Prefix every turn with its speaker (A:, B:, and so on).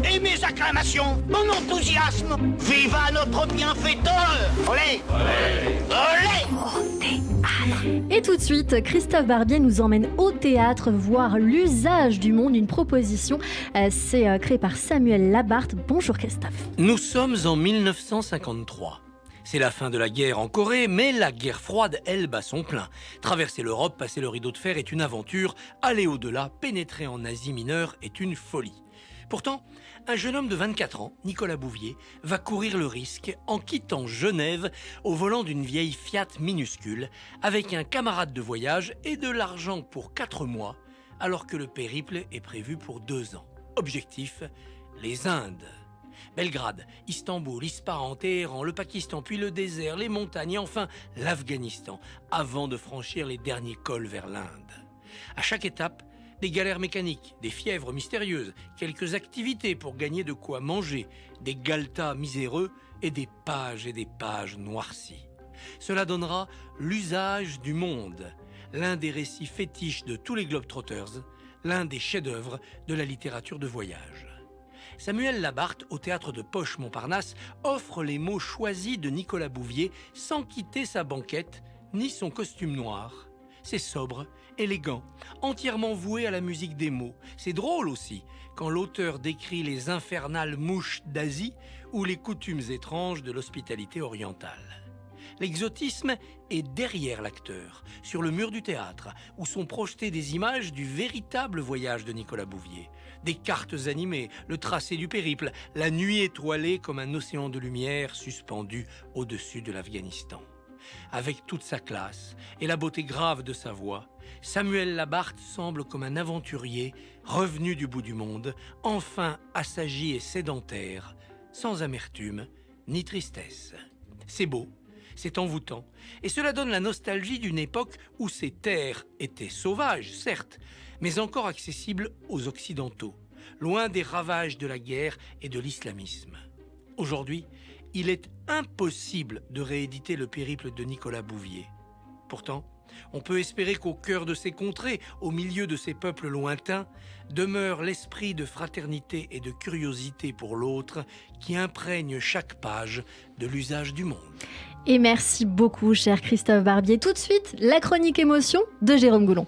A: et mes acclamations, mon enthousiasme. Viva notre bienfaiteur. Olé, olé.
B: Et tout de suite, Christophe Barbier nous emmène au théâtre voir l'usage du monde, une proposition. C'est créé par Samuel Labarthe. Bonjour Christophe.
C: Nous sommes en 1953. C'est la fin de la guerre en Corée, mais la guerre froide, elle, bat son plein. Traverser l'Europe, passer le rideau de fer est une aventure. Aller au-delà, pénétrer en Asie mineure est une folie. Pourtant, un jeune homme de 24 ans, Nicolas Bouvier, va courir le risque en quittant Genève au volant d'une vieille Fiat minuscule avec un camarade de voyage et de l'argent pour 4 mois, alors que le périple est prévu pour 2 ans. Objectif, les Indes. Belgrade, Istanbul, Ispahan, Téhéran, le Pakistan, puis le désert, les montagnes et enfin l'Afghanistan, avant de franchir les derniers cols vers l'Inde. À chaque étape, des galères mécaniques, des fièvres mystérieuses, quelques activités pour gagner de quoi manger, des galetas miséreux et des pages noircies. Cela donnera l'usage du monde, l'un des récits fétiches de tous les Globetrotters, l'un des chefs-d'œuvre de la littérature de voyage. Samuel Labarthe, au théâtre de Poche-Montparnasse, offre les mots choisis de Nicolas Bouvier sans quitter sa banquette ni son costume noir. C'est sobre, élégant, entièrement voué à la musique des mots. C'est drôle aussi, quand l'auteur décrit les infernales mouches d'Asie ou les coutumes étranges de l'hospitalité orientale. L'exotisme est derrière l'acteur, sur le mur du théâtre, où sont projetées des images du véritable voyage de Nicolas Bouvier. Des cartes animées, le tracé du périple, la nuit étoilée comme un océan de lumière suspendu au-dessus de l'Afghanistan. Avec toute sa classe et la beauté grave de sa voix, Samuel Labarthe semble comme un aventurier revenu du bout du monde, enfin assagi et sédentaire, sans amertume ni tristesse. C'est beau, c'est envoûtant, et cela donne la nostalgie d'une époque où ces terres étaient sauvages, certes, mais encore accessibles aux Occidentaux, loin des ravages de la guerre et de l'islamisme. Aujourd'hui, il est impossible de rééditer le périple de Nicolas Bouvier. Pourtant, on peut espérer qu'au cœur de ces contrées, au milieu de ces peuples lointains, demeure l'esprit de fraternité et de curiosité pour l'autre qui imprègne chaque page de l'usage du monde.
B: Et merci beaucoup, cher Christophe Barbier. Tout de suite, la chronique émotion de Jérôme Goulon.